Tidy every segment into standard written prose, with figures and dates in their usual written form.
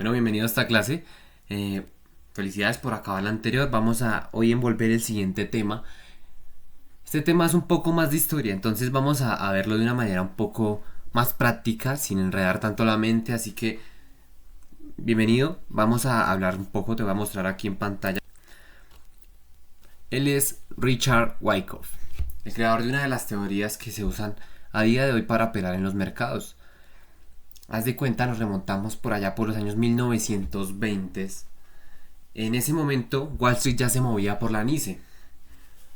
Bueno, bienvenido a esta clase. Felicidades por acabar la anterior. Vamos a hoy envolver el siguiente tema. Este tema es un poco más de historia, entonces vamos a verlo de una manera un poco más práctica, sin enredar tanto la mente. Así que, bienvenido. Vamos a hablar un poco, te voy a mostrar aquí en pantalla. Él es Richard Wyckoff, el creador de una de las teorías que se usan a día de hoy para operar en los mercados. Haz de cuenta, nos remontamos por allá por los años 1920. En ese momento, Wall Street ya se movía por la NYSE.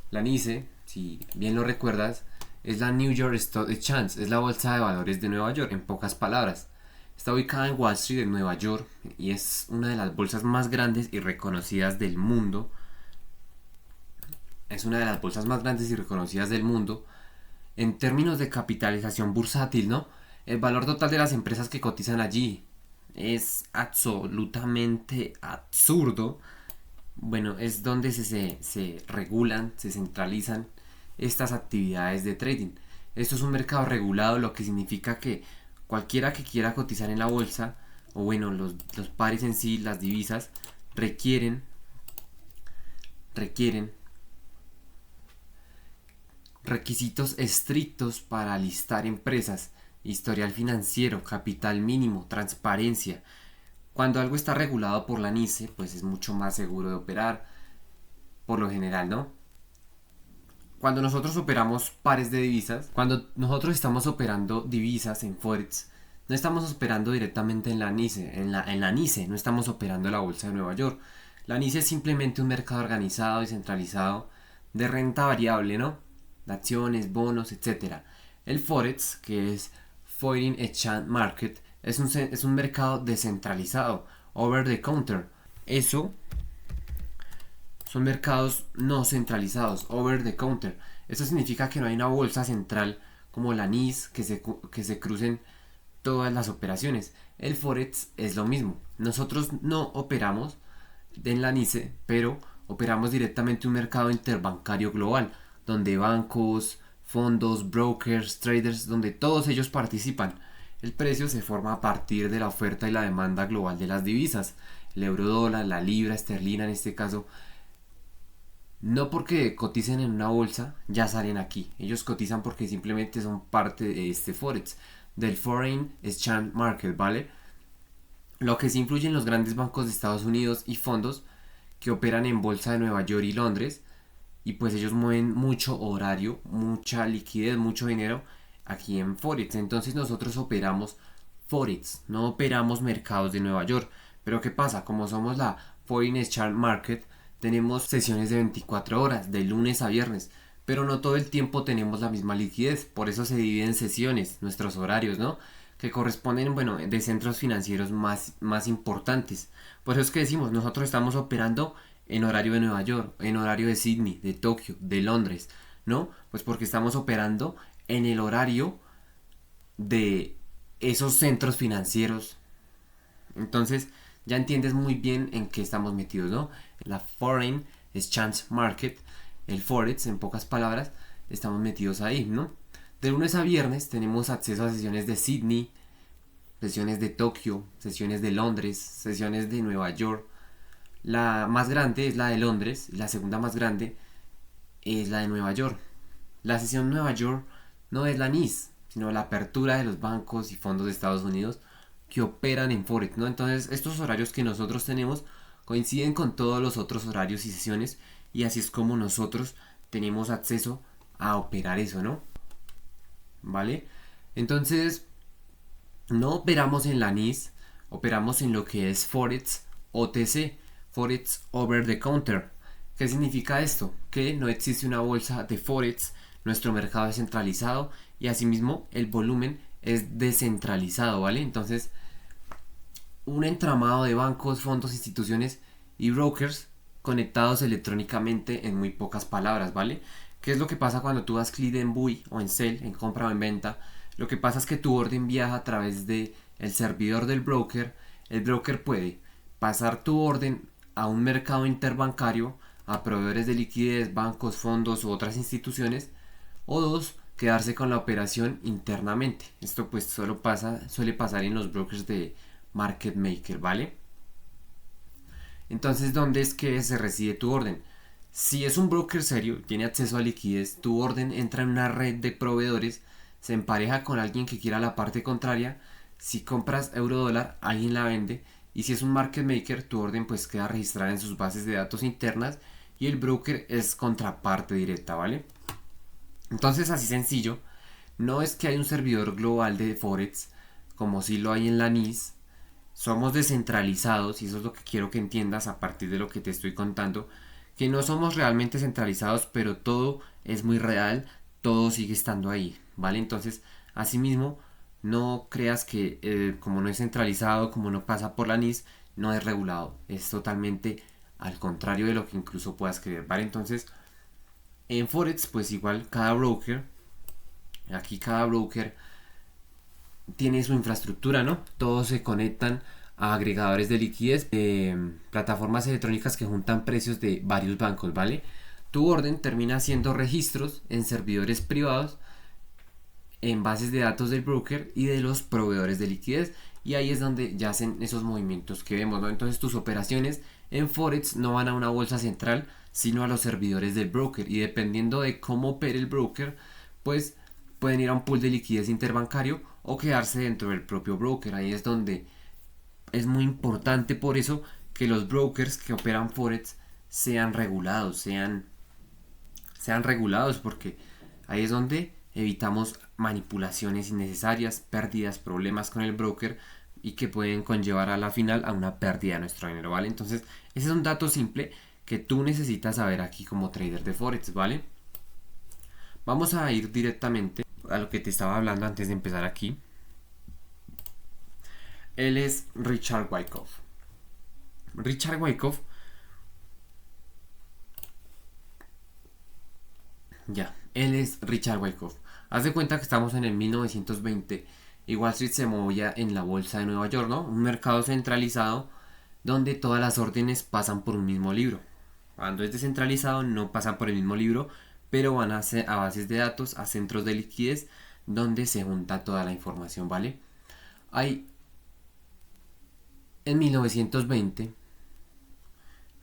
La NYSE, si bien lo recuerdas, es la New York Stock Exchange, es la bolsa de valores de Nueva York, en pocas palabras. Está ubicada en Wall Street, en Nueva York, y es una de las bolsas más grandes y reconocidas del mundo. Es una de las bolsas más grandes y reconocidas del mundo. En términos de capitalización bursátil, ¿no? El valor total de las empresas que cotizan allí es absolutamente absurdo. Bueno, es donde se regulan, se centralizan estas actividades de trading. Esto es un mercado regulado, lo que significa que cualquiera que quiera cotizar en la bolsa, o bueno, los pares en sí, las divisas, requieren requisitos estrictos para listar empresas: historial financiero, capital mínimo, transparencia. Cuando algo está regulado por la NYSE, pues es mucho más seguro de operar, por lo general, ¿no? Cuando nosotros operamos pares de divisas, cuando nosotros estamos operando divisas en Forex, no estamos operando directamente en la NYSE, en la NYSE, no estamos operando en la bolsa de Nueva York. La NYSE es simplemente un mercado organizado y centralizado de renta variable, ¿no? De acciones, bonos, etcétera. El Forex, que es Foreign Exchange Market, es un mercado descentralizado, over the counter. Eso son mercados no centralizados, over the counter. Eso significa que no hay una bolsa central como la NIS que se crucen todas las operaciones. El Forex es lo mismo. Nosotros no operamos en la NICE, pero operamos directamente un mercado interbancario global, donde bancos, fondos, brokers, traders, donde todos ellos participan. El precio se forma a partir de la oferta y la demanda global de las divisas, el eurodólar, la libra esterlina en este caso. No porque coticen en una bolsa ya salen aquí. Ellos cotizan porque simplemente son parte de este Forex, del Foreign Exchange Market, ¿vale? Lo que sí influye en los grandes bancos de Estados Unidos y fondos que operan en bolsa de Nueva York y Londres, y pues ellos mueven mucho horario, mucha liquidez, mucho dinero aquí en Forex. Entonces nosotros operamos Forex, no operamos mercados de Nueva York. Pero ¿qué pasa? Como somos la Foreign Exchange Market, tenemos sesiones de 24 horas, de lunes a viernes, pero no todo el tiempo tenemos la misma liquidez. Por eso se dividen sesiones, nuestros horarios, ¿no? Que corresponden, bueno, de centros financieros más importantes. Por eso es que decimos, nosotros estamos operando en horario de Nueva York, en horario de Sydney, de Tokio, de Londres, ¿no? Pues porque estamos operando en el horario de esos centros financieros. Entonces, ya entiendes muy bien en qué estamos metidos, ¿no? La Foreign Exchange Market, el Forex, en pocas palabras, estamos metidos ahí, ¿no? De lunes a viernes tenemos acceso a sesiones de Sydney, sesiones de Tokio, sesiones de Londres, sesiones de Nueva York. La más grande es la de Londres, la segunda más grande es la de Nueva York. La sesión de Nueva York no es la NIS, sino la apertura de los bancos y fondos de Estados Unidos que operan en Forex, ¿no? Entonces, estos horarios que nosotros tenemos coinciden con todos los otros horarios y sesiones, y así es como nosotros tenemos acceso a operar eso, ¿no? ¿Vale? Entonces, no operamos en la NIS, operamos en lo que es Forex OTC, Forex Over the Counter. ¿Qué significa esto? Que no existe una bolsa de Forex, nuestro mercado es centralizado y asimismo el volumen es descentralizado, ¿vale? Entonces, un entramado de bancos, fondos, instituciones y brokers conectados electrónicamente en muy pocas palabras, ¿vale? ¿Qué es lo que pasa cuando tú das clic en buy o en sell, en compra o en venta? Lo que pasa es que tu orden viaja a través de el servidor del broker. El broker puede pasar tu orden a un mercado interbancario, a proveedores de liquidez, bancos, fondos u otras instituciones, o dos, quedarse con la operación internamente. Esto pues suele pasar en los brokers de market maker, ¿vale? Entonces, ¿dónde es que se reside tu orden? Si es un broker serio, tiene acceso a liquidez, tu orden entra en una red de proveedores, se empareja con alguien que quiera la parte contraria. Si compras euro dólar, alguien la vende. Y si es un market maker, tu orden pues queda registrada en sus bases de datos internas y el broker es contraparte directa, ¿vale? Entonces, así sencillo, no es que hay un servidor global de Forex como si lo hay en la NIS. Somos descentralizados y eso es lo que quiero que entiendas a partir de lo que te estoy contando, que no somos realmente centralizados, pero todo es muy real, todo sigue estando ahí, ¿vale? Entonces, asimismo, no creas que como no es centralizado, como no pasa por la NIS, no es regulado, es totalmente al contrario de lo que incluso puedas creer, ¿vale? Entonces, en Forex, pues igual cada broker, aquí cada broker tiene su infraestructura, ¿no? Todos se conectan a agregadores de liquidez, plataformas electrónicas que juntan precios de varios bancos, ¿vale? Tu orden termina haciendo registros en servidores privados, en bases de datos del broker y de los proveedores de liquidez, y ahí es donde ya hacen esos movimientos que vemos, ¿no? Entonces tus operaciones en Forex no van a una bolsa central, sino a los servidores del broker, y dependiendo de cómo opere el broker, pues pueden ir a un pool de liquidez interbancario o quedarse dentro del propio broker. Ahí es donde es muy importante por eso que los brokers que operan Forex sean regulados, sean regulados, porque ahí es donde evitamos manipulaciones innecesarias, pérdidas, problemas con el broker y que pueden conllevar a la final a una pérdida de nuestro dinero, ¿vale? Entonces, ese es un dato simple que tú necesitas saber aquí como trader de Forex, ¿vale? Vamos a ir directamente a lo que te estaba hablando antes de empezar aquí. Él es Richard Wyckoff. Richard Wyckoff, ya, él es Richard Wyckoff. Haz de cuenta que estamos en el 1920 y Wall Street se movía en la bolsa de Nueva York, ¿no? Un mercado centralizado donde todas las órdenes pasan por un mismo libro. Cuando es descentralizado no pasan por el mismo libro, pero van a bases de datos, a centros de liquidez donde se junta toda la información, ¿vale? Hay en 1920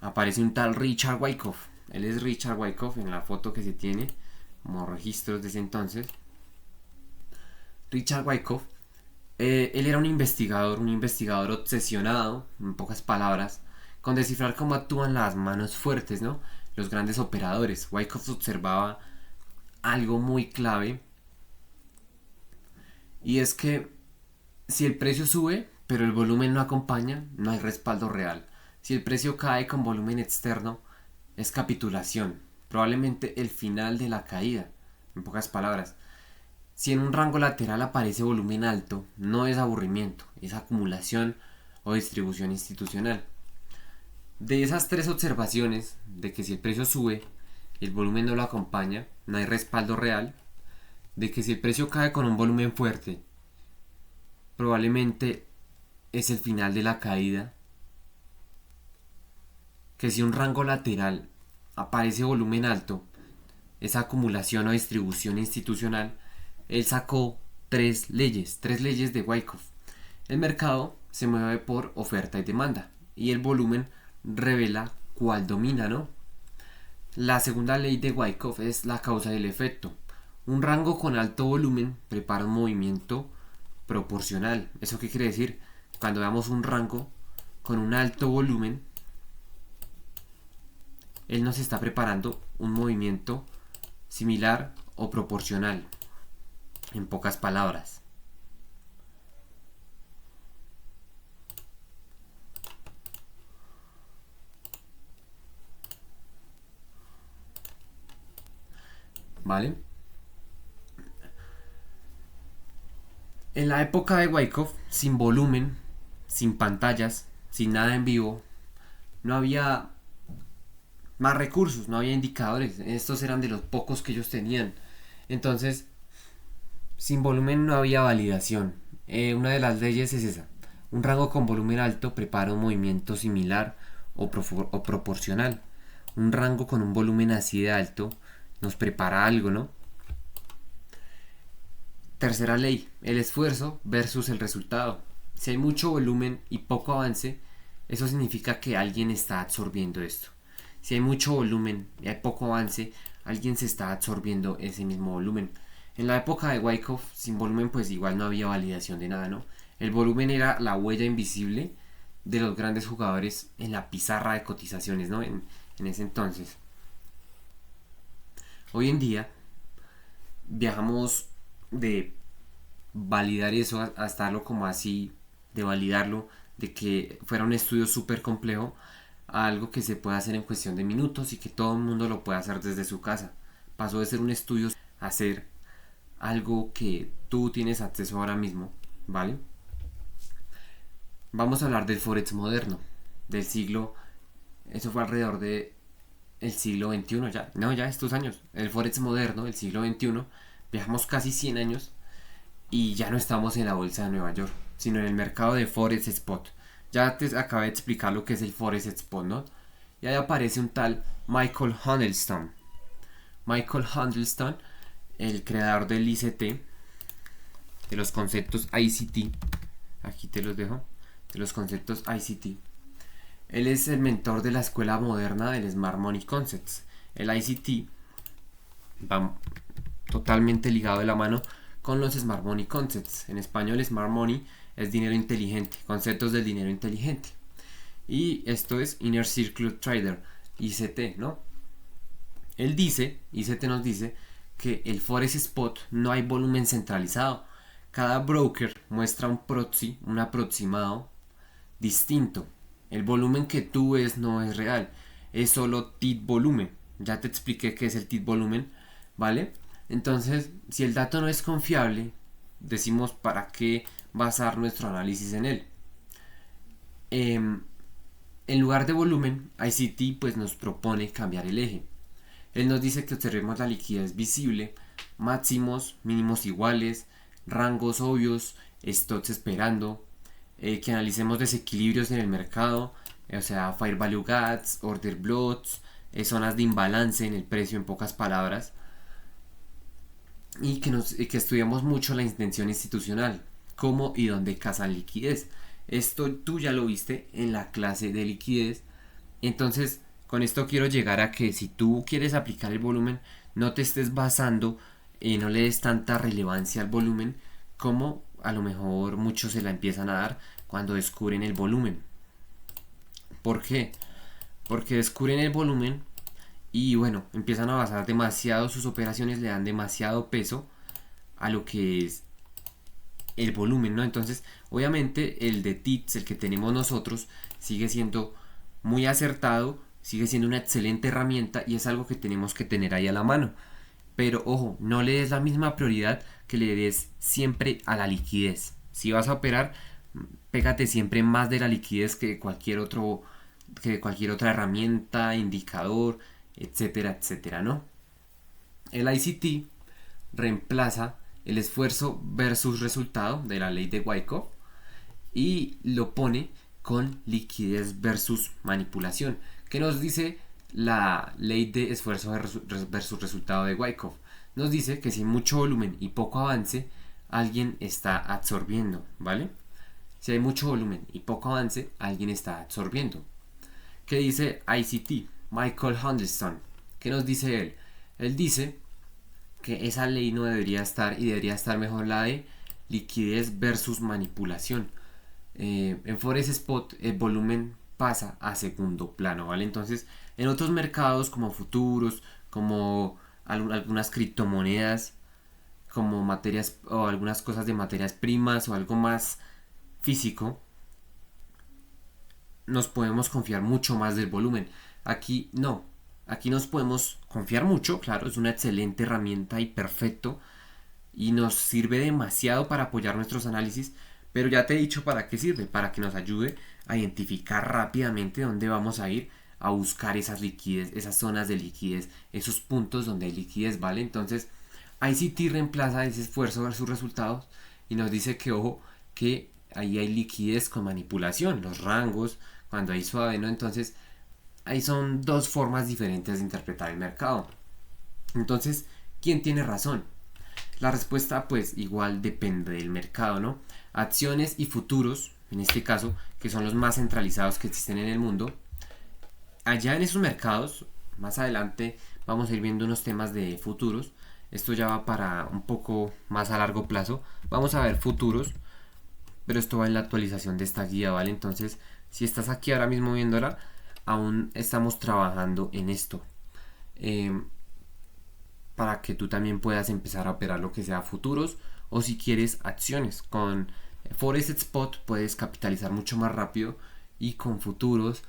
aparece un tal Richard Wyckoff. Él es Richard Wyckoff en la foto que se tiene como registros de ese entonces. Richard Wyckoff, él era un investigador obsesionado, en pocas palabras, con descifrar cómo actúan las manos fuertes, ¿no? Los grandes operadores. Wyckoff observaba algo muy clave, y es que si el precio sube, pero el volumen no acompaña, no hay respaldo real. Si el precio cae con volumen externo, es capitulación, probablemente el final de la caída. En pocas palabras, si en un rango lateral aparece volumen alto, no es aburrimiento, es acumulación o distribución institucional. De esas tres observaciones, de que si el precio sube, el volumen no lo acompaña, no hay respaldo real, de que si el precio cae con un volumen fuerte, probablemente es el final de la caída, que si un rango lateral aparece volumen alto, esa acumulación o distribución institucional. Él sacó tres leyes de Wyckoff. El mercado se mueve por oferta y demanda y el volumen revela cuál domina, ¿no? La segunda ley de Wyckoff es la causa y el efecto. Un rango con alto volumen prepara un movimiento proporcional. ¿Eso qué quiere decir? Cuando veamos un rango con un alto volumen, él nos está preparando un movimiento similar o proporcional, en pocas palabras. ¿Vale? En la época de Wyckoff, sin volumen, sin pantallas, sin nada en vivo, no había más recursos, no había indicadores. Estos eran de los pocos que ellos tenían. Entonces, sin volumen no había validación. Una de las leyes es esa. Un rango con volumen alto prepara un movimiento similar o proporcional. Un rango con un volumen así de alto nos prepara algo, ¿no? Tercera ley, el esfuerzo versus el resultado. Si hay mucho volumen y poco avance, eso significa que alguien está absorbiendo esto. Si hay mucho volumen y hay poco avance, alguien se está absorbiendo ese mismo volumen. En la época de Wyckoff, sin volumen pues igual no había validación de nada, ¿no? El volumen era la huella invisible de los grandes jugadores en la pizarra de cotizaciones, ¿no? En ese entonces. Hoy en día viajamos de validar eso a estarlo como así, de validarlo, de que fuera un estudio súper complejo, a algo que se puede hacer en cuestión de minutos y que todo el mundo lo puede hacer desde su casa. Pasó de ser un estudio a ser algo que tú tienes acceso ahora mismo, ¿vale? Vamos a hablar del Forex moderno, del siglo, eso fue alrededor de el siglo XXI ya, no, ya estos años, el Forex moderno, el siglo XXI, viajamos casi 100 años y ya no estamos en la bolsa de Nueva York, sino en el mercado de Forex Spot. Ya te acabé de explicar lo que es el Forex Spot, ¿no? Y ahí aparece un tal Michael Handelston. Michael Handelston, el creador del ICT, de los conceptos ICT, aquí te los dejo, de los conceptos ICT. Él es el mentor de la escuela moderna del Smart Money Concepts. El ICT va totalmente ligado de la mano con los Smart Money Concepts. En español, Smart Money es dinero inteligente, conceptos del dinero inteligente. Y esto es Inner Circle Trader, ICT, ¿no? Él dice, ICT nos dice, que el Forex Spot no hay volumen centralizado. Cada broker muestra un proxy, un aproximado distinto. El volumen que tú ves no es real, es solo TID volumen. Ya te expliqué qué es el TID volumen, ¿vale? Entonces, si el dato no es confiable, decimos para qué basar nuestro análisis en él. En lugar de volumen, ICT pues nos propone cambiar el eje. Él nos dice que observemos la liquidez visible, máximos, mínimos iguales, rangos obvios, stocks esperando, que analicemos desequilibrios en el mercado, o sea, Fair Value Gaps, Order Blocks, zonas de imbalance en el precio, en pocas palabras, y que estudiamos mucho la intención institucional, cómo y dónde cazan liquidez. Esto tú ya lo viste en la clase de liquidez. Entonces, con esto quiero llegar a que si tú quieres aplicar el volumen, no te estés basando y no le des tanta relevancia al volumen como a lo mejor muchos se la empiezan a dar cuando descubren el volumen. ¿Por qué? Porque descubren el volumen y bueno, empiezan a basar demasiado sus operaciones, le dan demasiado peso a lo que es el volumen, ¿no? Entonces, obviamente el de TIPS, el que tenemos nosotros, sigue siendo muy acertado, sigue siendo una excelente herramienta y es algo que tenemos que tener ahí a la mano. Pero ojo, no le des la misma prioridad que le des siempre a la liquidez. Si vas a operar, pégate siempre más de la liquidez que que cualquier otra herramienta, indicador, etcétera, etcétera, ¿no? El ICT reemplaza el esfuerzo versus resultado de la ley de Wyckoff y lo pone con liquidez versus manipulación. ¿Qué nos dice la ley de esfuerzo versus resultado de Wyckoff? Nos dice que si hay mucho volumen y poco avance, alguien está absorbiendo, ¿vale? Si hay mucho volumen y poco avance, alguien está absorbiendo. ¿Qué dice ICT? Michael Handelston. ¿Qué nos dice él? Él dice que esa ley no debería estar y debería estar mejor la de liquidez versus manipulación. En Forex Spot el volumen pasa a segundo plano, ¿vale? Entonces, en otros mercados como futuros, como algunas criptomonedas, como materias o algunas cosas de materias primas o algo más físico, nos podemos confiar mucho más del volumen. Aquí no, aquí nos podemos confiar mucho, claro, es una excelente herramienta y perfecto y nos sirve demasiado para apoyar nuestros análisis, pero ya te he dicho para qué sirve, para que nos ayude a identificar rápidamente dónde vamos a ir a buscar esas liquidez, esas zonas de liquidez, esos puntos donde hay liquidez, ¿vale? Entonces, ICT reemplaza ese esfuerzo versus resultados y nos dice que, ojo, que ahí hay liquidez con manipulación, los rangos, cuando hay suave, ¿no? Entonces, ahí son dos formas diferentes de interpretar el mercado. Entonces, ¿quién tiene razón? La respuesta pues igual depende del mercado, ¿no? acciones y futuros, en este caso, que son los más centralizados que existen en el mundo. Allá en esos mercados, más adelante vamos a ir viendo unos temas de futuros. Esto ya va para un poco más a largo plazo. Vamos a ver futuros, pero esto va en la actualización de esta guía, ¿vale? Entonces, si estás aquí ahora mismo viéndola, aún estamos trabajando en esto. Para que tú también puedas empezar a operar lo que sea futuros o si quieres acciones. Con Forex Spot puedes capitalizar mucho más rápido y con futuros,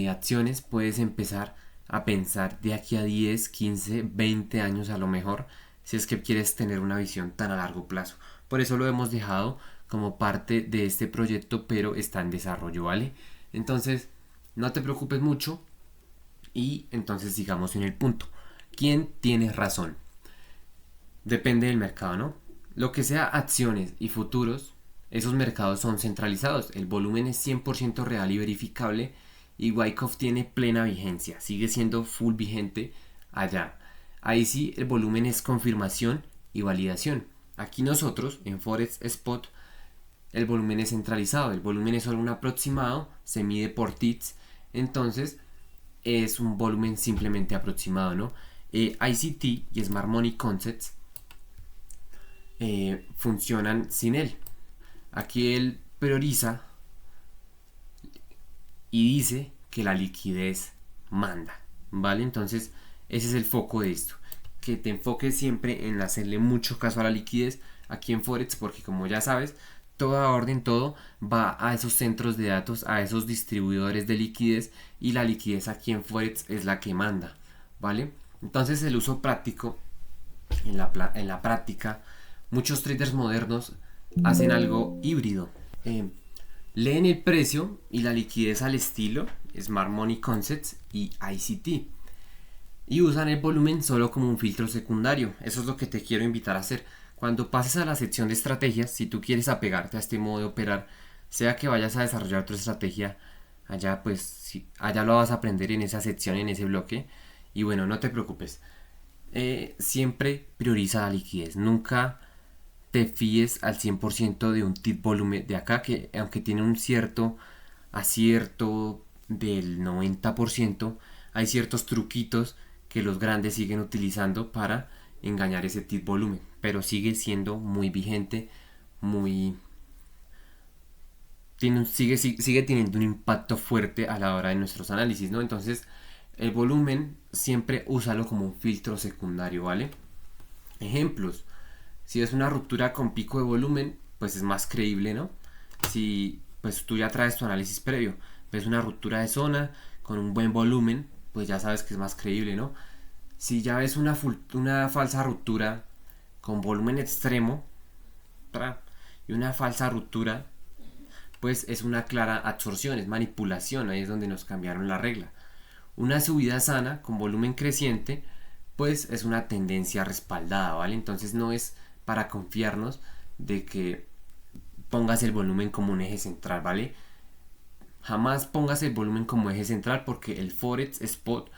acciones, puedes empezar a pensar de aquí a 10, 15, 20 años a lo mejor, si es que quieres tener una visión tan a largo plazo. Por eso lo hemos dejado como parte de este proyecto, pero está en desarrollo, ¿vale? Entonces, no te preocupes mucho y entonces sigamos en el punto. ¿Quién tiene razón? Depende del mercado, ¿no? Lo que sea acciones y futuros, esos mercados son centralizados. El volumen es 100% real y verificable y Wyckoff tiene plena vigencia. Sigue siendo full vigente allá. Ahí sí el volumen es confirmación y validación. Aquí nosotros en Forex Spot el volumen es centralizado. El volumen es solo un aproximado, se mide por TITS. Entonces es un volumen simplemente aproximado, ¿no? ICT y Smart Money Concepts funcionan sin él. Aquí él prioriza y dice que la liquidez manda, ¿vale? Entonces ese es el foco de esto, que te enfoques siempre en hacerle mucho caso a la liquidez aquí en Forex, porque como ya sabes, toda orden, todo va a esos centros de datos, a esos distribuidores de liquidez, y la liquidez aquí en Forex es la que manda, ¿vale? Entonces el uso práctico, en la práctica, muchos traders modernos hacen algo híbrido. Leen el precio y la liquidez al estilo Smart Money Concepts y ICT. Y usan el volumen solo como un filtro secundario. Eso es lo que te quiero invitar a hacer. Cuando pases a la sección de estrategias, si tú quieres apegarte a este modo de operar, sea que vayas a desarrollar tu estrategia, allá pues allá lo vas a aprender en esa sección, en ese bloque. Y bueno, no te preocupes. Siempre prioriza la liquidez. Nunca te fíes al 100% de un tip volumen de acá, que aunque tiene un cierto acierto del 90%, hay ciertos truquitos que los grandes siguen utilizando para engañar ese tip volumen, pero sigue siendo muy vigente, muy sigue teniendo un impacto fuerte a la hora de nuestros análisis, ¿no? Entonces el volumen siempre úsalo como un filtro secundario, ¿vale? Ejemplos: si es una ruptura con pico de volumen, pues es más creíble, ¿no? Si pues tú ya traes tu análisis previo, ves una ruptura de zona con un buen volumen, pues ya sabes que es más creíble, ¿no? Si ya ves una falsa ruptura con volumen extremo y una falsa ruptura, pues es una clara absorción, es manipulación. Ahí es donde nos cambiaron la regla. Una subida sana con volumen creciente, pues es una tendencia respaldada, ¿vale? Entonces no es para confiarnos de que pongas el volumen como un eje central, ¿vale? Jamás pongas el volumen como eje central, porque el Forex Spot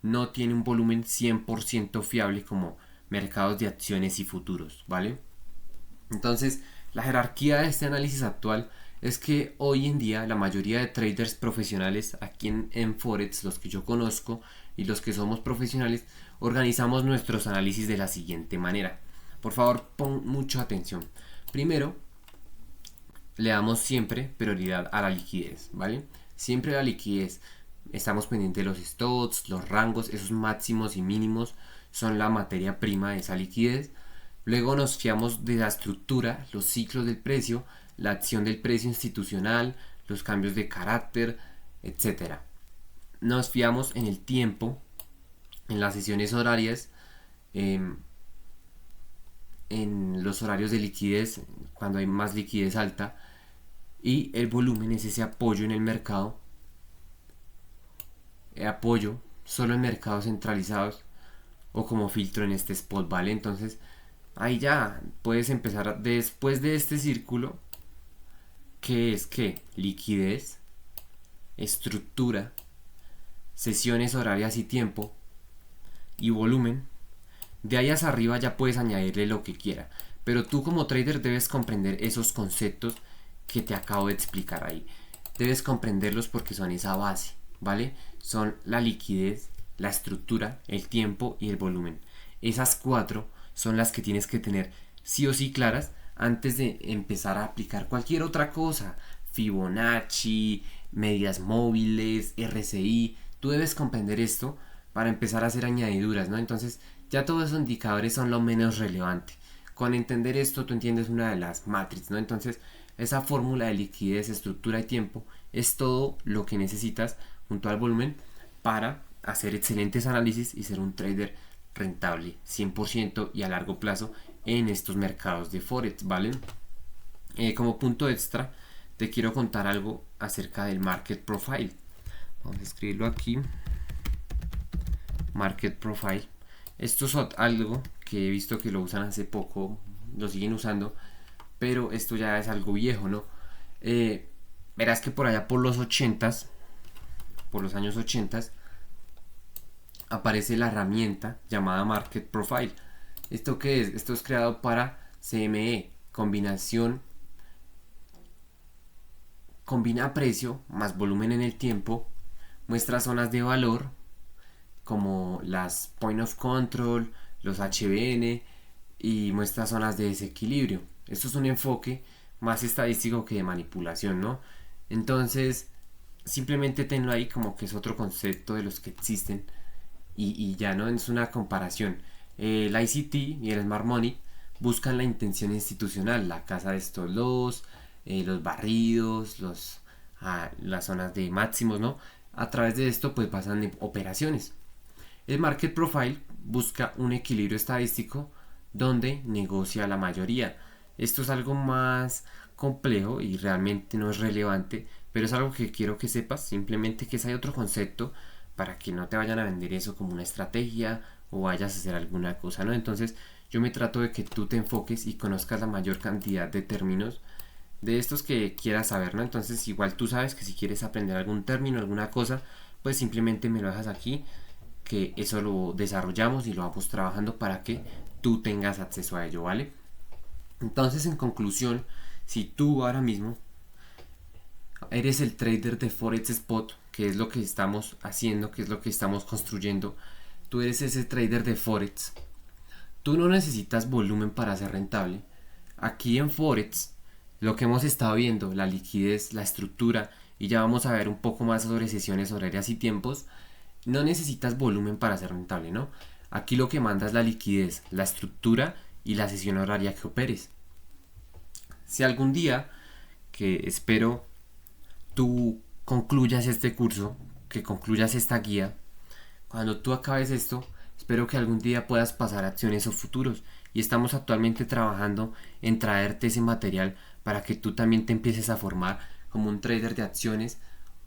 no tiene un volumen 100% fiable como mercados de acciones y futuros, ¿vale? Entonces, la jerarquía de este análisis actual es que hoy en día la mayoría de traders profesionales aquí en Forex, los que yo conozco y los que somos profesionales, organizamos nuestros análisis de la siguiente manera. Por favor, pon mucha atención. Primero, le damos siempre prioridad a la liquidez, ¿vale? Siempre la liquidez. Estamos pendientes de los stops, los rangos, esos máximos y mínimos son la materia prima de esa liquidez. Luego nos fiamos de la estructura, los ciclos del precio, la acción del precio institucional, los cambios de carácter, etc. Nos fiamos en el tiempo, en las sesiones horarias, en los horarios de liquidez, cuando hay más liquidez alta, y el volumen es ese apoyo en el mercado, apoyo solo en mercados centralizados o como filtro en este spot, ¿vale? Entonces ahí ya puedes empezar después de este círculo, que es que liquidez, estructura, sesiones horarias y tiempo y volumen. De ahí hacia arriba ya puedes añadirle lo que quiera, Pero tú como trader debes comprender esos conceptos que te acabo de explicar ahí. Debes comprenderlos porque son esa base, ¿vale? Son la liquidez, la estructura, el tiempo y el volumen. Esas cuatro son las que tienes que tener sí o sí claras antes de empezar a aplicar cualquier otra cosa. Fibonacci, medias móviles, RSI. Tú debes comprender esto para empezar a hacer añadiduras, ¿no? Entonces ya todos esos indicadores son lo menos relevante. Con entender esto tú entiendes una de las matrices, ¿no? Entonces esa fórmula de liquidez, estructura y tiempo es todo lo que necesitas junto al volumen para hacer excelentes análisis y ser un trader rentable 100% y a largo plazo en estos mercados de Forex, ¿vale? Como punto extra, te quiero contar algo acerca del Market Profile. Vamos a escribirlo aquí. Market Profile. Esto es algo que he visto que lo usan hace poco, lo siguen usando, pero esto ya es algo viejo, ¿no? Verás que por allá por los 80s, por los años 80s, aparece la herramienta llamada Market Profile. ¿Esto qué es? Esto es creado para CME, combina precio más volumen en el tiempo, muestra zonas de valor como las Point of Control, los HBN y muestra zonas de desequilibrio. Esto es un enfoque más estadístico que de manipulación, ¿no? Entonces, simplemente tenlo ahí como que es otro concepto de los que existen y ya no es una comparación. El ICT y el Smart Money buscan la intención institucional, la casa de estos los barridos, las zonas de máximos, ¿no? A través de esto pues pasan operaciones. El Market Profile busca un equilibrio estadístico donde negocia la mayoría. Esto es algo más complejo y realmente no es relevante, pero es algo que quiero que sepas, simplemente que hay otro concepto para que no te vayan a vender eso como una estrategia o vayas a hacer alguna cosa, ¿no? Entonces yo me trato de que tú te enfoques y conozcas la mayor cantidad de términos de estos que quieras saber, ¿no? Entonces igual tú sabes que si quieres aprender algún término, alguna cosa, pues simplemente me lo dejas aquí, que eso lo desarrollamos y lo vamos trabajando para que tú tengas acceso a ello, ¿vale? Entonces, en conclusión, si tú ahora mismo eres el trader de Forex Spot, que es lo que estamos haciendo, que es lo que estamos construyendo, tú eres ese trader de Forex, tú no necesitas volumen para ser rentable. Aquí en Forex, lo que hemos estado viendo, la liquidez, la estructura, y ya vamos a ver un poco más sobre sesiones horarias y tiempos, no necesitas volumen para ser rentable, ¿no? Aquí lo que manda es la liquidez, la estructura y la sesión horaria que operes. Si algún día, que espero tú concluyas este curso, que concluyas esta guía, cuando tú acabes esto, espero que algún día puedas pasar a acciones o futuros. Y estamos actualmente trabajando en traerte ese material para que tú también te empieces a formar como un trader de acciones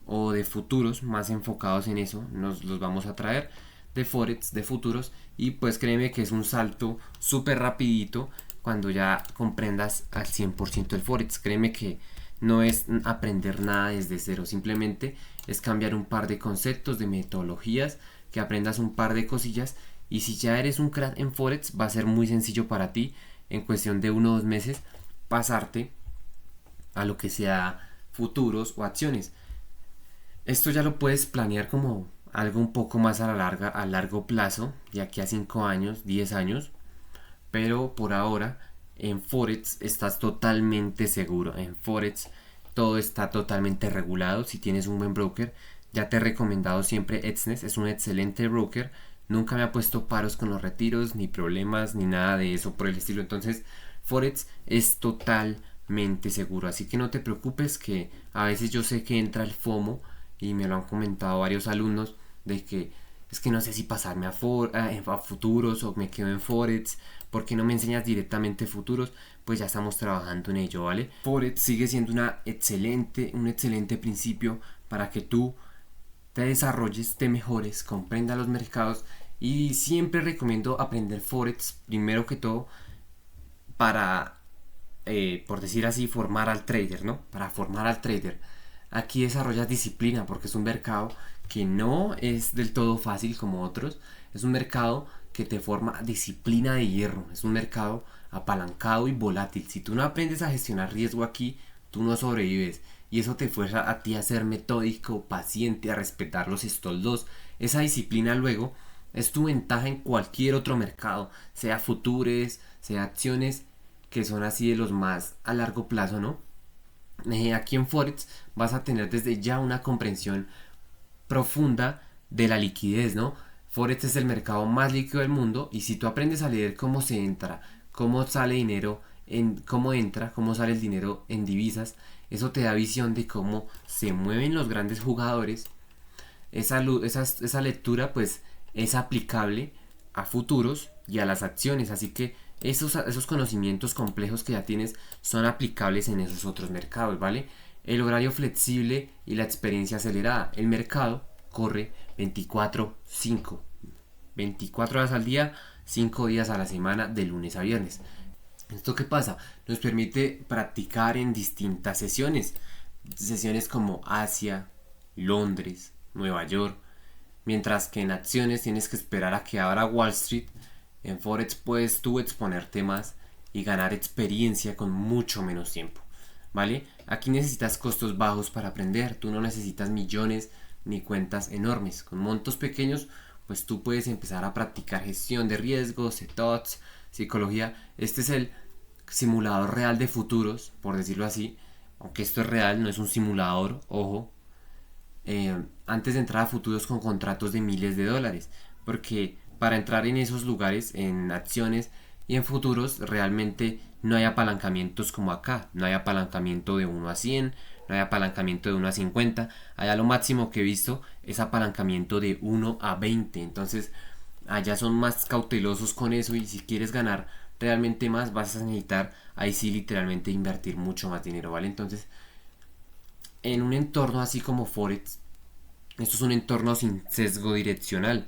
o de futuros más enfocados en eso. Nos los vamos a traer de Forex, de futuros. Y pues créeme que es un salto súper rapidito cuando ya comprendas al 100% el Forex. Créeme que no es aprender nada desde cero, simplemente es cambiar un par de conceptos, de metodologías, que aprendas un par de cosillas y si ya eres un crack en Forex va a ser muy sencillo para ti en cuestión de 1 o 2 meses pasarte a lo que sea futuros o acciones. Esto ya lo puedes planear como algo un poco más a largo plazo, de aquí a 5 años, 10 años, pero por ahora en Forex estás totalmente seguro. En Forex todo está totalmente regulado. Si tienes un buen broker, ya te he recomendado siempre Exness, es un excelente broker. Nunca me ha puesto paros con los retiros, ni problemas, ni nada de eso por el estilo. Entonces, Forex es totalmente seguro. Así que no te preocupes, que a veces yo sé que entra el FOMO y me lo han comentado varios alumnos de que es que no sé si pasarme a futuros o me quedo en Forex. ¿Por qué no me enseñas directamente futuros? Pues ya estamos trabajando en ello, ¿vale? Forex sigue siendo un excelente principio para que tú te desarrolles, te mejores, comprenda los mercados y siempre recomiendo aprender Forex primero que todo para, por decir así, formar al trader, ¿no? Para formar al trader. Aquí desarrollas disciplina porque es un mercado que no es del todo fácil como otros. Es un mercado que te forma disciplina de hierro. Es un mercado apalancado y volátil. Si tú no aprendes a gestionar riesgo aquí, tú no sobrevives. Y eso te fuerza a ti a ser metódico, paciente, a respetar los stop loss. Esa disciplina luego es tu ventaja en cualquier otro mercado, sea futures, sea acciones, que son así de los más a largo plazo, ¿no? Aquí en Forex vas a tener desde ya una comprensión profunda de la liquidez, ¿no? Forex es el mercado más líquido del mundo y si tú aprendes a leer cómo se entra, cómo sale dinero, cómo entra, cómo sale el dinero en divisas, eso te da visión de cómo se mueven los grandes jugadores. Esa lectura pues es aplicable a futuros y a las acciones, así que esos conocimientos complejos que ya tienes son aplicables en esos otros mercados, ¿vale? El horario flexible y la experiencia acelerada. El mercado corre 24/5, 24 horas al día, 5 días a la semana, de lunes a viernes. ¿Esto qué pasa? Nos permite practicar en distintas sesiones. Sesiones como Asia, Londres, Nueva York. Mientras que en acciones tienes que esperar a que abra Wall Street. En Forex puedes tú exponerte más y ganar experiencia con mucho menos tiempo, ¿vale? Aquí necesitas costos bajos para aprender. Tú no necesitas millones ni cuentas enormes. Con montos pequeños, pues tú puedes empezar a practicar gestión de riesgos, setups, psicología. Este es el simulador real de futuros, por decirlo así. Aunque esto es real, no es un simulador, ojo. Antes de entrar a futuros con contratos de miles de dólares, porque para entrar en esos lugares, en acciones y en futuros, realmente no hay apalancamientos como acá. No hay apalancamiento de 1 a 100, no hay apalancamiento de 1 a 50. Allá lo máximo que he visto es apalancamiento de 1 a 20. Entonces allá son más cautelosos con eso y si quieres ganar realmente más vas a necesitar ahí sí literalmente invertir mucho más dinero, ¿vale? Entonces en un entorno así como Forex, esto es un entorno sin sesgo direccional.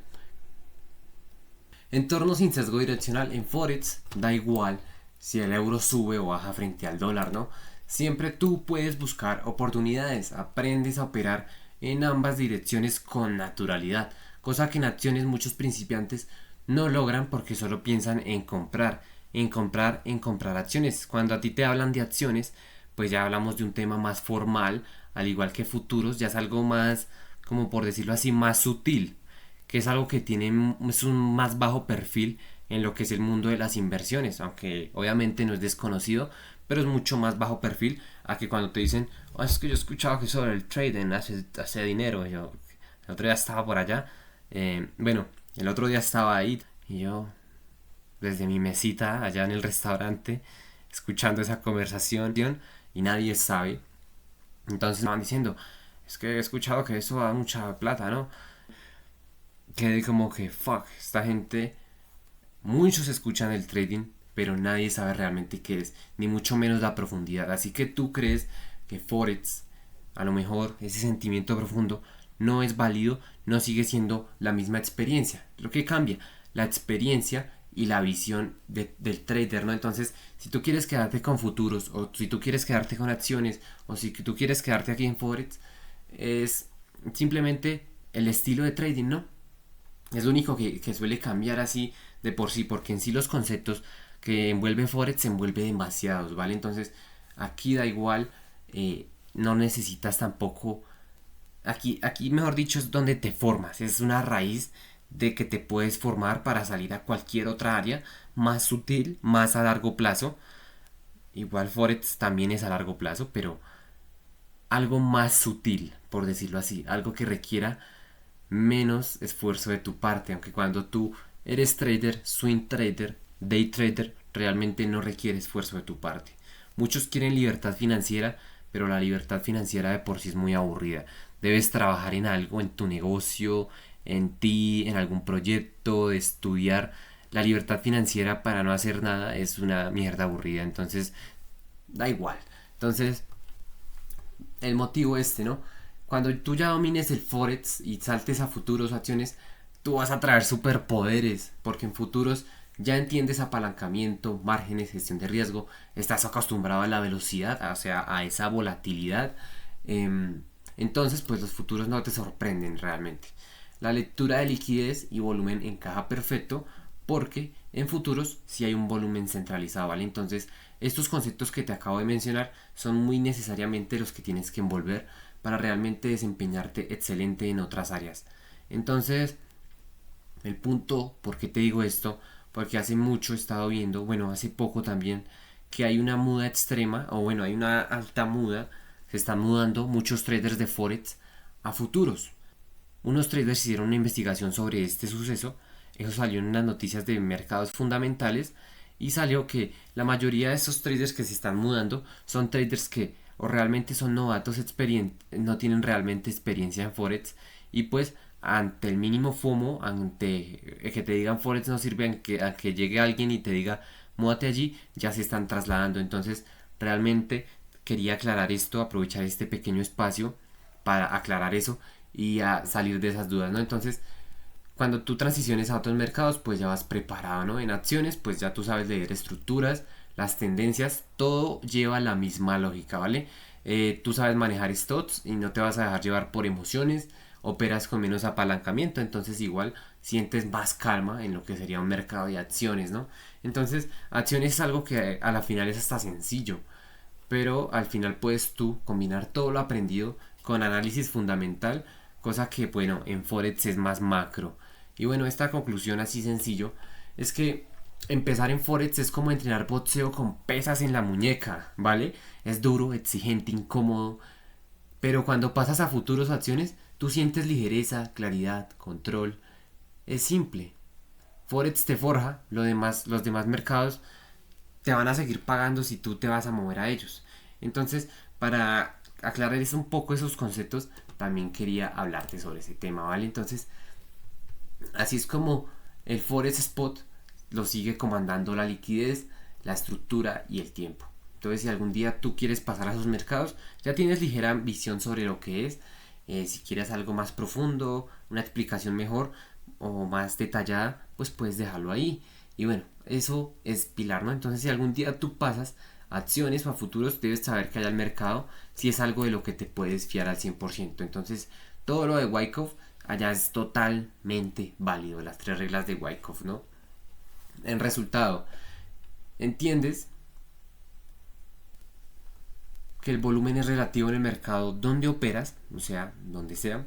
Entorno sin sesgo direccional en Forex da igual si el euro sube o baja frente al dólar, ¿no? Siempre tú puedes buscar oportunidades, aprendes a operar en ambas direcciones con naturalidad, cosa que en acciones muchos principiantes no logran porque solo piensan en comprar, en comprar acciones. Cuando a ti te hablan de acciones, pues ya hablamos de un tema más formal, al igual que futuros, ya es algo más, como por decirlo así, más sutil, que es algo que tiene es un más bajo perfil en lo que es el mundo de las inversiones, aunque obviamente no es desconocido, pero es mucho más bajo perfil a que cuando te dicen, oh, es que yo he escuchado que sobre el trading hace dinero. Yo el otro día estaba por allá, bueno, el otro día estaba ahí y yo desde mi mesita allá en el restaurante escuchando esa conversación y nadie sabe. Entonces me van diciendo, es que he escuchado que eso da mucha plata, ¿no? Quedé como que, fuck, esta gente, muchos escuchan el trading, pero nadie sabe realmente qué es, ni mucho menos la profundidad. Así que tú crees que Forex, a lo mejor ese sentimiento profundo, no es válido, no sigue siendo la misma experiencia. Lo que cambia, la experiencia y la visión del trader, ¿no? Entonces, si tú quieres quedarte con futuros, o si tú quieres quedarte con acciones, o si tú quieres quedarte aquí en Forex, es simplemente el estilo de trading, ¿no? Es lo único que suele cambiar así de por sí, porque en sí los conceptos que envuelve Forex se envuelve demasiados, ¿vale? Entonces, aquí da igual, no necesitas tampoco. Aquí, mejor dicho, es donde te formas, es una raíz de que te puedes formar para salir a cualquier otra área más sutil, más a largo plazo. Igual Forex también es a largo plazo, pero algo más sutil, por decirlo así, algo que requiera menos esfuerzo de tu parte, aunque cuando tú eres trader, swing trader, day trader, realmente no requiere esfuerzo de tu parte. Muchos quieren libertad financiera, pero la libertad financiera de por sí es muy aburrida. Debes trabajar en algo, en tu negocio, en ti, en algún proyecto, de estudiar. La libertad financiera para no hacer nada es una mierda aburrida, entonces da igual. Entonces, el motivo ¿no? Cuando tú ya domines el Forex y saltes a futuros o acciones, tú vas a traer superpoderes, porque en futuros ya entiendes apalancamiento, márgenes, gestión de riesgo, estás acostumbrado a la velocidad, o sea, a esa volatilidad. Entonces, pues los futuros no te sorprenden realmente. La lectura de liquidez y volumen encaja perfecto porque en futuros sí hay un volumen centralizado, ¿vale? Entonces, estos conceptos que te acabo de mencionar son muy necesariamente los que tienes que envolver para realmente desempeñarte excelente en otras áreas. Entonces, el punto, ¿por qué te digo esto? Porque hace mucho he estado viendo, bueno, hace poco también, que hay una muda extrema, o bueno, hay una alta muda, se están mudando muchos traders de Forex a futuros. Unos traders hicieron una investigación sobre este suceso, eso salió en unas noticias de mercados fundamentales y salió que la mayoría de esos traders que se están mudando son traders que o realmente son novatos, no tienen realmente experiencia en Forex y pues ante el mínimo FOMO, ante que te digan Forex no sirve a que llegue alguien y te diga múdate allí, ya se están trasladando. Entonces realmente quería aclarar esto, aprovechar este pequeño espacio para aclarar eso y a salir de esas dudas, ¿no? Entonces, cuando tú transiciones a otros mercados, pues ya vas preparado, ¿no? En acciones, pues ya tú sabes leer estructuras, las tendencias, todo lleva la misma lógica, ¿vale? Tú sabes manejar stocks y no te vas a dejar llevar por emociones, operas con menos apalancamiento, entonces igual sientes más calma en lo que sería un mercado de acciones, ¿no? Entonces, acciones es algo que a la final es hasta sencillo, pero al final puedes tú combinar todo lo aprendido con análisis fundamental, cosa que bueno, en Forex es más macro. Y bueno, esta conclusión así sencillo es que empezar en Forex es como entrenar boxeo con pesas en la muñeca, ¿vale? Es duro, exigente, incómodo, pero cuando pasas a futuros acciones, tú sientes ligereza, claridad, control. Es simple. Forex te forja, los demás mercados te van a seguir pagando si tú te vas a mover a ellos. Entonces, para aclarar un poco esos conceptos, también quería hablarte sobre ese tema, ¿vale? Entonces, así es como el Forex Spot lo sigue comandando la liquidez, la estructura y el tiempo. Entonces, si algún día tú quieres pasar a esos mercados, ya tienes ligera visión sobre lo que es. Si quieres algo más profundo, una explicación mejor o más detallada, pues puedes dejarlo ahí. Y bueno, eso es pilar, ¿no? Entonces, si algún día tú pasas a acciones o a futuros, debes saber que hay al mercado si es algo de lo que te puedes fiar al 100%. Entonces, todo lo de Wyckoff allá es totalmente válido, las tres reglas de Wyckoff, ¿no? En resultado, entiendes que el volumen es relativo en el mercado donde operas, o sea, donde sea.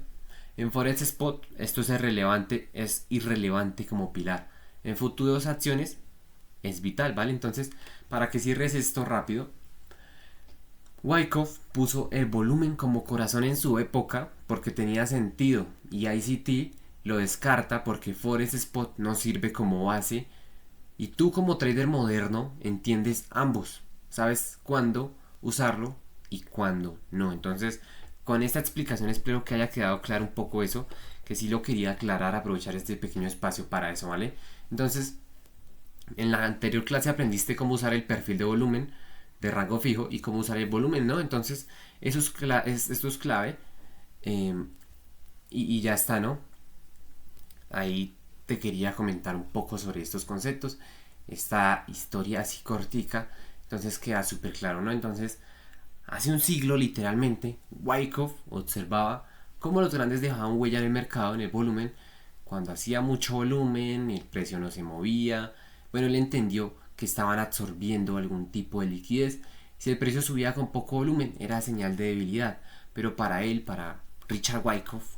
En Forex Spot esto es irrelevante como pilar. En futuros acciones es vital, ¿vale? Entonces, para que cierres esto rápido, Wyckoff puso el volumen como corazón en su época porque tenía sentido y ICT lo descarta porque Forex Spot no sirve como base y tú como trader moderno entiendes ambos, sabes cuándo usarlo y cuándo no. Entonces, con esta explicación espero que haya quedado claro un poco eso, que sí lo quería aclarar, aprovechar este pequeño espacio para eso, ¿vale? Entonces, en la anterior clase aprendiste cómo usar el perfil de volumen de rango fijo y cómo usar el volumen, ¿no? Entonces, esto es clave eh, y ya está, ¿no? Ahí te quería comentar un poco sobre estos conceptos, esta historia así cortica, entonces queda súper claro, ¿no? Entonces, hace un siglo literalmente, Wyckoff observaba cómo los grandes dejaban huella en el mercado, en el volumen, cuando hacía mucho volumen, el precio no se movía, bueno, él entendió que estaban absorbiendo algún tipo de liquidez, si el precio subía con poco volumen era señal de debilidad, pero para él, para Richard Wyckoff,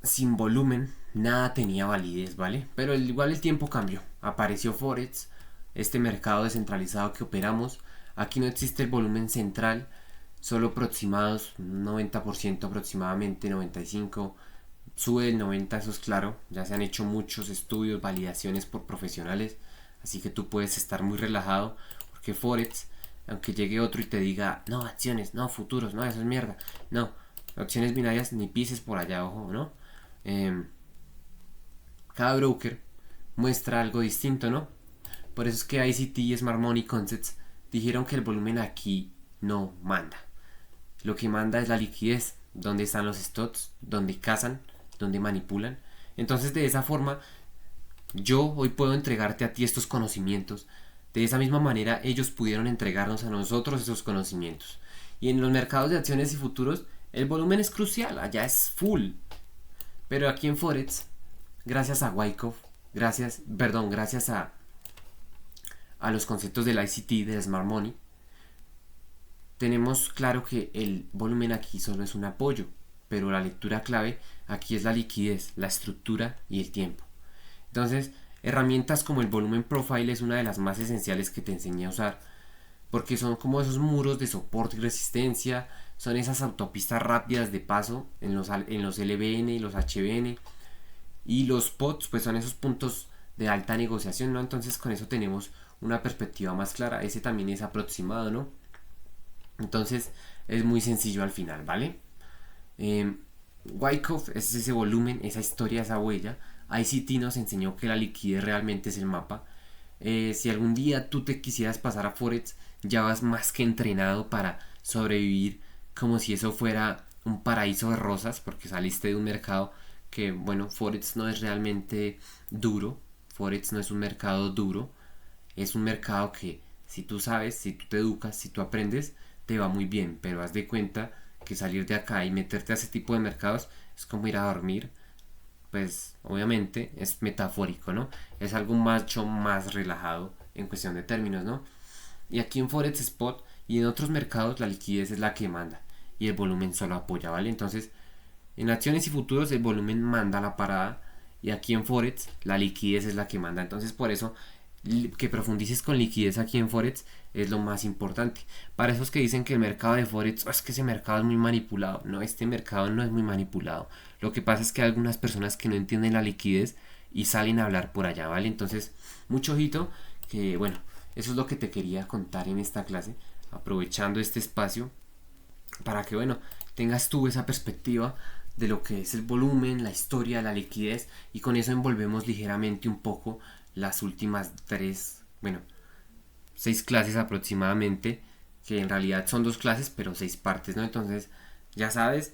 sin volumen nada tenía validez, ¿vale? Pero igual el tiempo cambió. Apareció Forex, este mercado descentralizado que operamos. Aquí no existe el volumen central, solo aproximados, 90% aproximadamente, 95%. Sube el 90%, eso es claro. Ya se han hecho muchos estudios, validaciones por profesionales. Así que tú puedes estar muy relajado porque Forex, aunque llegue otro y te diga, no, acciones, no, futuros, no, eso es mierda. No, acciones binarias ni pises por allá, ojo, ¿no? Eh, cada broker muestra algo distinto, ¿no? Por eso es que ICT y Smart Money Concepts dijeron que el volumen aquí no manda. Lo que manda es la liquidez, dónde están los stocks, dónde cazan, dónde manipulan. Entonces de esa forma yo hoy puedo entregarte a ti estos conocimientos. De esa misma manera ellos pudieron entregarnos a nosotros esos conocimientos. Y en los mercados de acciones y futuros el volumen es crucial, allá es full. Pero aquí en Forex, gracias a Wyckoff, gracias a los conceptos del ICT, del Smart Money, tenemos claro que el volumen aquí solo es un apoyo, pero la lectura clave aquí es la liquidez, la estructura y el tiempo. Entonces, herramientas como el volumen profile es una de las más esenciales que te enseñé a usar, porque son como esos muros de soporte y resistencia, son esas autopistas rápidas de paso en los LBN y los HBN, y los POTS pues son esos puntos de alta negociación, ¿no? Entonces con eso tenemos una perspectiva más clara. Ese también es aproximado, ¿no? Entonces es muy sencillo al final, ¿vale? Wyckoff es ese volumen, esa historia, esa huella. ICT nos enseñó que la liquidez realmente es el mapa. Si algún día tú te quisieras pasar a Forex, ya vas más que entrenado para sobrevivir como si eso fuera un paraíso de rosas, porque saliste de un mercado que, bueno, Forex no es realmente duro. Forex no es un mercado duro. Es un mercado que si tú sabes, si tú te educas, si tú aprendes, te va muy bien. Pero haz de cuenta que salir de acá y meterte a ese tipo de mercados es como ir a dormir. Pues obviamente es metafórico, ¿no? Es algo mucho más relajado en cuestión de términos, ¿no? Y aquí en Forex Spot y en otros mercados la liquidez es la que manda y el volumen solo apoya, ¿vale? Entonces, en acciones y futuros el volumen manda la parada y aquí en Forex la liquidez es la que manda. Entonces, por eso que profundices con liquidez aquí en Forex es lo más importante. Para esos que dicen que el mercado de Forex, es que ese mercado es muy manipulado. No, este mercado no es muy manipulado. Lo que pasa es que hay algunas personas que no entienden la liquidez y salen a hablar por allá, ¿vale? Entonces, mucho ojito, que bueno, eso es lo que te quería contar en esta clase, aprovechando este espacio para que, bueno, tengas tú esa perspectiva de lo que es el volumen, la historia, la liquidez, y con eso envolvemos ligeramente un poco las últimas tres, bueno, 6 clases aproximadamente, que en realidad son 2 clases, pero 6 partes, ¿no? Entonces, ya sabes,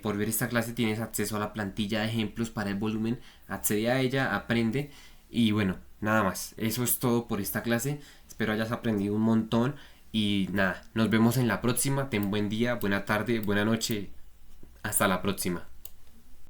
por ver esta clase tienes acceso a la plantilla de ejemplos para el volumen, accede a ella, aprende, y bueno, nada más. Eso es todo por esta clase. Espero hayas aprendido un montón, y nada, nos vemos en la próxima. Ten buen día, buena tarde, buena noche. Hasta la próxima.